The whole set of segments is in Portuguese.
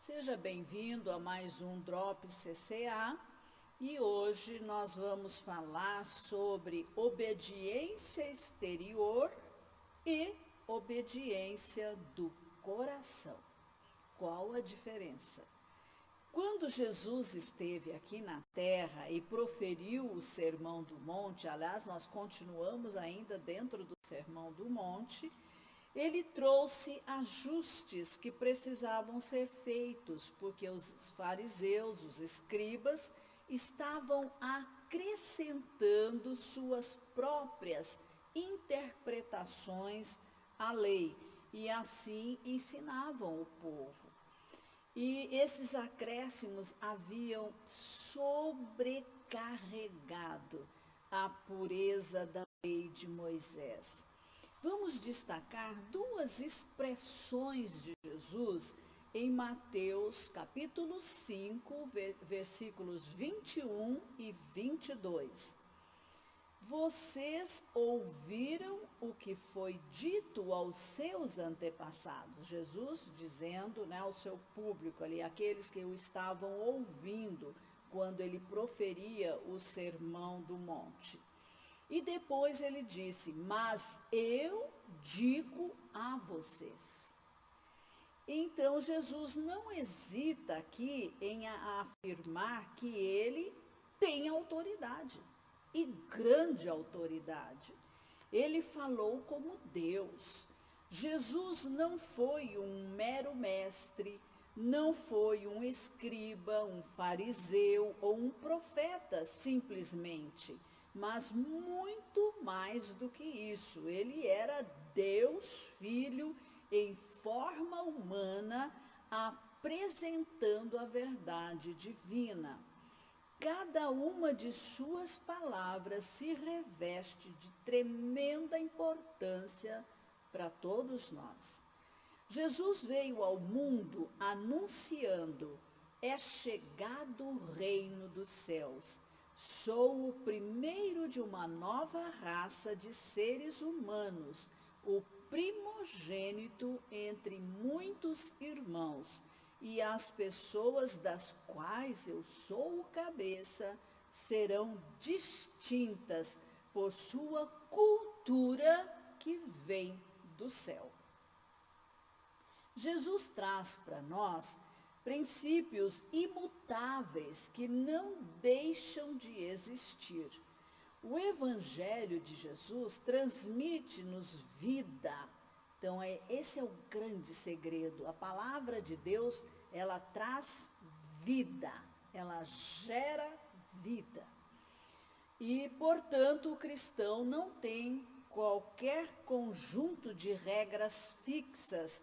Seja bem-vindo a mais um Drop CCA e hoje nós vamos falar sobre obediência exterior e obediência do coração. Qual a diferença? Quando Jesus esteve aqui na terra e proferiu o Sermão do Monte, aliás, nós continuamos ainda dentro do Sermão do Monte, ele trouxe ajustes que precisavam ser feitos, porque os fariseus, os escribas, estavam acrescentando suas próprias interpretações à lei e assim ensinavam o povo. E esses acréscimos haviam sobrecarregado a pureza da lei de Moisés. Vamos destacar duas expressões de Jesus em Mateus capítulo 5, versículos 21 e 22. Vocês ouviram o que foi dito aos seus antepassados. Jesus dizendo, ao seu público ali, aqueles que o estavam ouvindo quando ele proferia o Sermão do Monte. E depois ele disse, mas eu digo a vocês. Então Jesus não hesita aqui em afirmar que ele tem autoridade, e grande autoridade. Ele falou como Deus. Jesus não foi um mero mestre, não foi um escriba, um fariseu ou um profeta simplesmente, mas muito mais do que isso. Ele era Deus Filho em forma humana, apresentando a verdade divina. Cada uma de suas palavras se reveste de tremenda importância para todos nós. Jesus veio ao mundo anunciando: é chegado o reino dos céus. Sou o primeiro de uma nova raça de seres humanos, o primogênito entre muitos irmãos. E as pessoas das quais eu sou o cabeça serão distintas por sua cultura que vem do céu. Jesus traz para nós princípios imutáveis que não deixam de existir. O Evangelho de Jesus transmite-nos vida. Então, esse é o grande segredo. A palavra de Deus, ela traz vida, ela gera vida. E, portanto, o cristão não tem qualquer conjunto de regras fixas.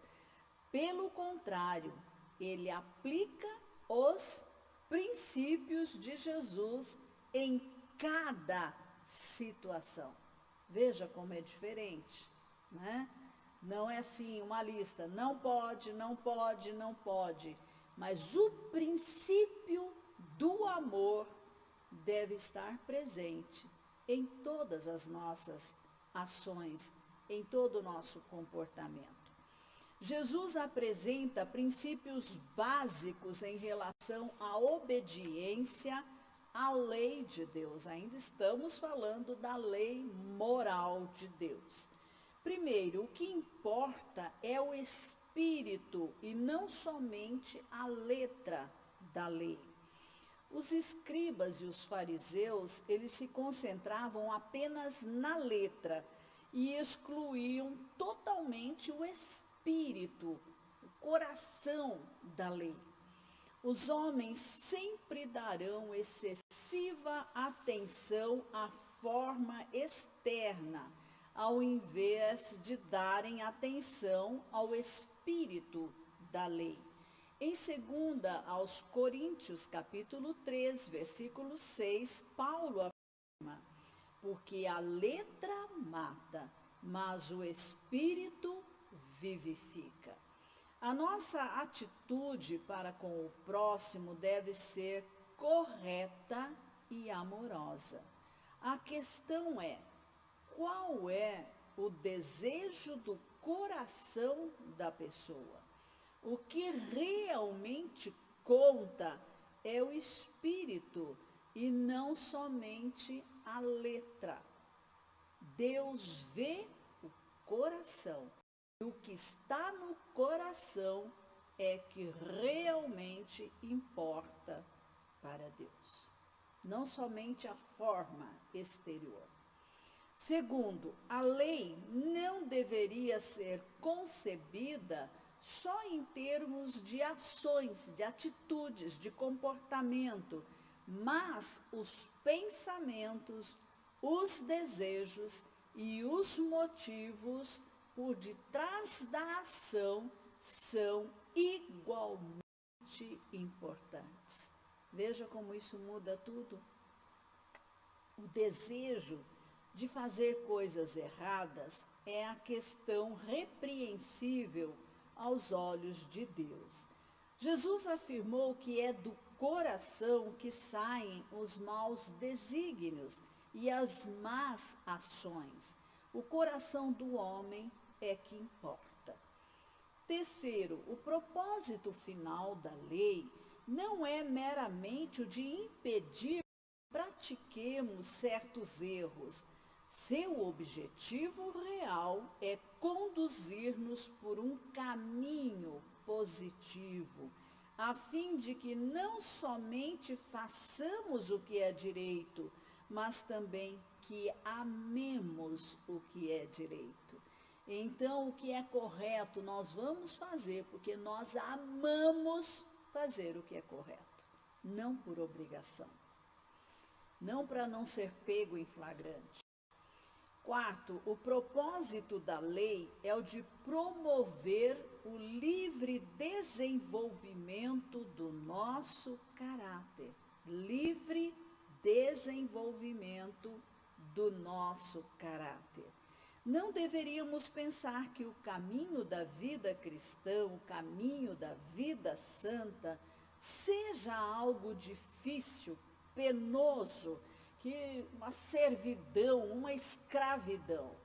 Pelo contrário, ele aplica os princípios de Jesus em cada situação. Veja como é diferente, né? Não é assim uma lista, não pode, não pode, não pode. Mas o princípio do amor deve estar presente em todas as nossas ações, em todo o nosso comportamento. Jesus apresenta princípios básicos em relação à obediência à lei de Deus. Ainda estamos falando da lei moral de Deus. Primeiro, o que importa é o espírito e não somente a letra da lei. Os escribas e os fariseus, eles se concentravam apenas na letra e excluíam totalmente o espírito, o coração da lei. Os homens sempre darão excessiva atenção à forma externa, ao invés de darem atenção ao espírito da lei. Em 2 aos Coríntios, capítulo 3, versículo 6, Paulo afirma: porque a letra mata, mas o espírito vivifica. A nossa atitude para com o próximo deve ser correta e amorosa. A questão é: qual é o desejo do coração da pessoa? O que realmente conta é o espírito e não somente a letra. Deus vê o coração. E o que está no coração é que realmente importa para Deus. Não somente a forma exterior. Segundo, a lei não deveria ser concebida só em termos de ações, de atitudes, de comportamento, mas os pensamentos, os desejos e os motivos por detrás da ação são igualmente importantes. Veja como isso muda tudo. O desejo de fazer coisas erradas é a questão repreensível aos olhos de Deus. Jesus afirmou que é do coração que saem os maus desígnios e as más ações. O coração do homem é que importa. Terceiro, o propósito final da lei não é meramente o de impedir que pratiquemos certos erros. Seu objetivo real é conduzir-nos por um caminho positivo, a fim de que não somente façamos o que é direito, mas também que amemos o que é direito. Então, o que é correto nós vamos fazer porque nós amamos fazer o que é correto, não por obrigação, não para não ser pego em flagrante. Quarto, o propósito da lei é o de promover o livre desenvolvimento do nosso caráter. Livre desenvolvimento do nosso caráter. Não deveríamos pensar que o caminho da vida cristã, o caminho da vida santa, seja algo difícil, penoso, que uma servidão, uma escravidão.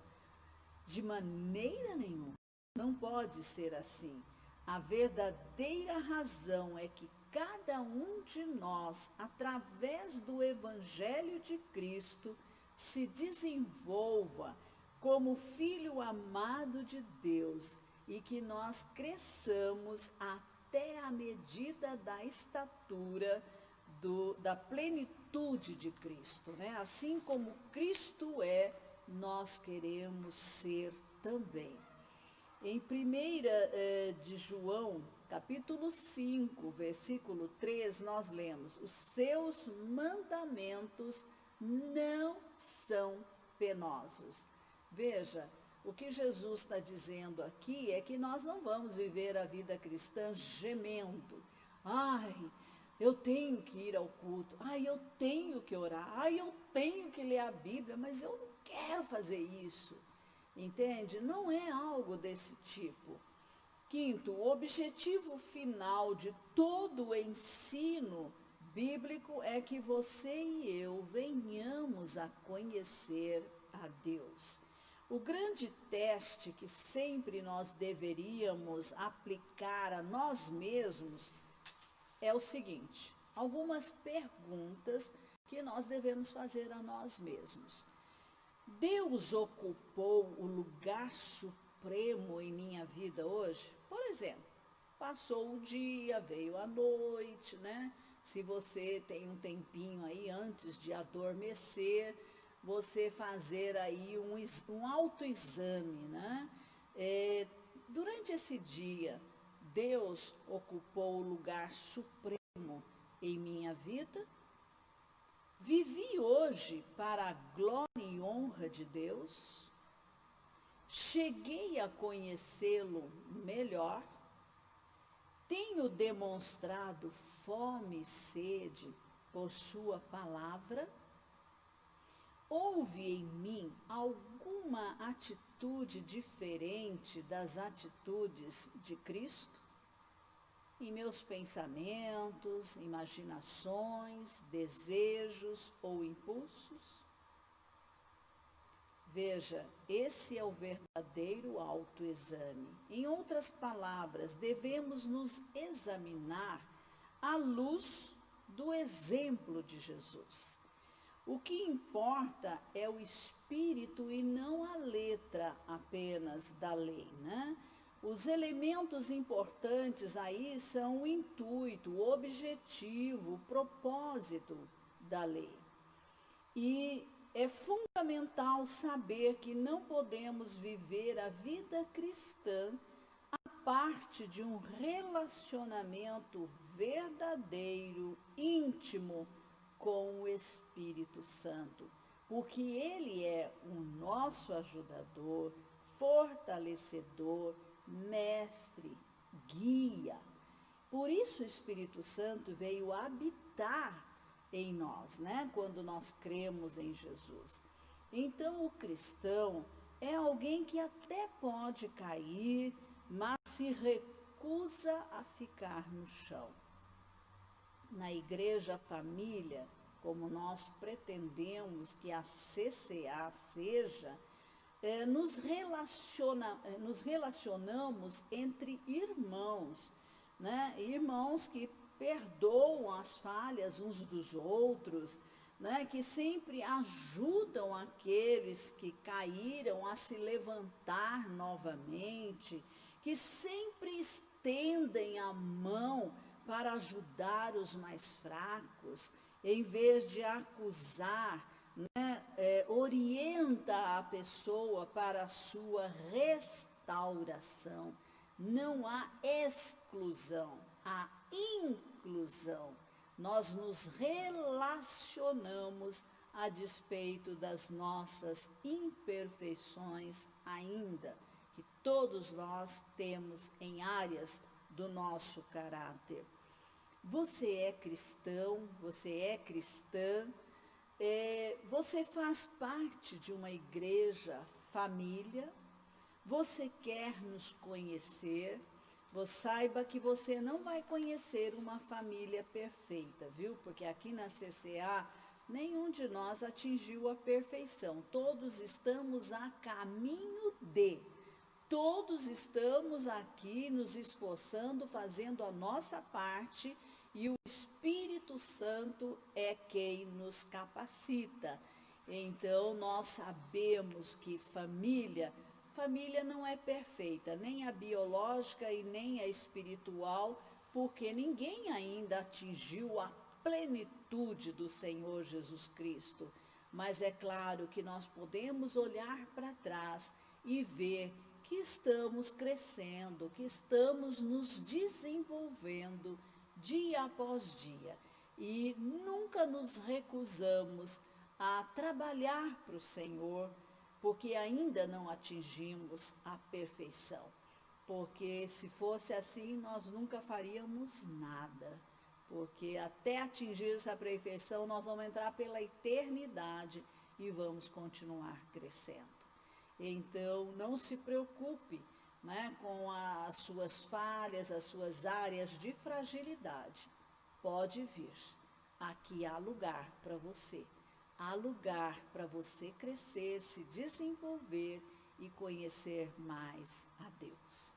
De maneira nenhuma, não pode ser assim. A verdadeira razão é que cada um de nós, através do Evangelho de Cristo, se desenvolva como filho amado de Deus e que nós cresçamos até a medida da estatura da plenitude de Cristo, né? Assim como Cristo é, nós queremos ser também. Em 1 de João, capítulo 5, versículo 3, nós lemos: os seus mandamentos não são penosos. Veja, o que Jesus está dizendo aqui é que nós não vamos viver a vida cristã gemendo. Ai, eu tenho que ir ao culto, ai, eu tenho que orar, ai, eu tenho que ler a Bíblia, mas eu não quero fazer isso. Entende? Não é algo desse tipo. Quinto, o objetivo final de todo o ensino bíblico é que você e eu venhamos a conhecer a Deus. O grande teste que sempre nós deveríamos aplicar a nós mesmos é o seguinte: algumas perguntas que nós devemos fazer a nós mesmos. Deus ocupou o lugar supremo em minha vida hoje? Por exemplo, passou o dia, veio a noite, né? Se você tem um tempinho aí antes de adormecer, você fazer aí um autoexame, né? Durante esse dia, Deus ocupou o lugar supremo em minha vida? Vivi hoje para a glória e honra de Deus? Cheguei a conhecê-lo melhor? Tenho demonstrado fome e sede por sua palavra? Houve em mim alguma atitude diferente das atitudes de Cristo? Em meus pensamentos, imaginações, desejos ou impulsos? Veja, esse é o verdadeiro autoexame. Em outras palavras, devemos nos examinar à luz do exemplo de Jesus. O que importa é o espírito e não a letra apenas da lei, né? Os elementos importantes aí são o intuito, o objetivo, o propósito da lei. E é fundamental saber que não podemos viver a vida cristã a parte de um relacionamento verdadeiro, íntimo com o Espírito Santo, porque Ele é o nosso ajudador, fortalecedor, mestre, guia. Por isso o Espírito Santo veio habitar em nós, né? Quando nós cremos em Jesus. Então o cristão é alguém que até pode cair, mas se recusa a ficar no chão. Na igreja família, como nós pretendemos que a CCA seja, nos relacionamos entre irmãos, né? Irmãos que perdoam as falhas uns dos outros, né? Que sempre ajudam aqueles que caíram a se levantar novamente, que sempre estendem a mão para ajudar os mais fracos, em vez de acusar, né? Orienta a pessoa para a sua restauração. Não há exclusão, há inclusão. Nós nos relacionamos a despeito das nossas imperfeições ainda, que todos nós temos em áreas do nosso caráter. Você é cristão, você é cristã, você faz parte de uma igreja família, você quer nos conhecer, saiba que você não vai conhecer uma família perfeita, viu? Porque aqui na CCA, nenhum de nós atingiu a perfeição. Todos estamos a caminho de. Todos estamos aqui nos esforçando, fazendo a nossa parte, e o Espírito Santo é quem nos capacita. Então, nós sabemos que família não é perfeita, nem a biológica e nem a espiritual, porque ninguém ainda atingiu a plenitude do Senhor Jesus Cristo. Mas é claro que nós podemos olhar para trás e ver que estamos crescendo, que estamos nos desenvolvendo dia após dia. E nunca nos recusamos a trabalhar para o Senhor, porque ainda não atingimos a perfeição. Porque se fosse assim, nós nunca faríamos nada. Porque até atingir essa perfeição, nós vamos entrar pela eternidade e vamos continuar crescendo. Então, não se preocupe, né, com as suas falhas, as suas áreas de fragilidade. Pode vir. Aqui há lugar para você. Há lugar para você crescer, se desenvolver e conhecer mais a Deus.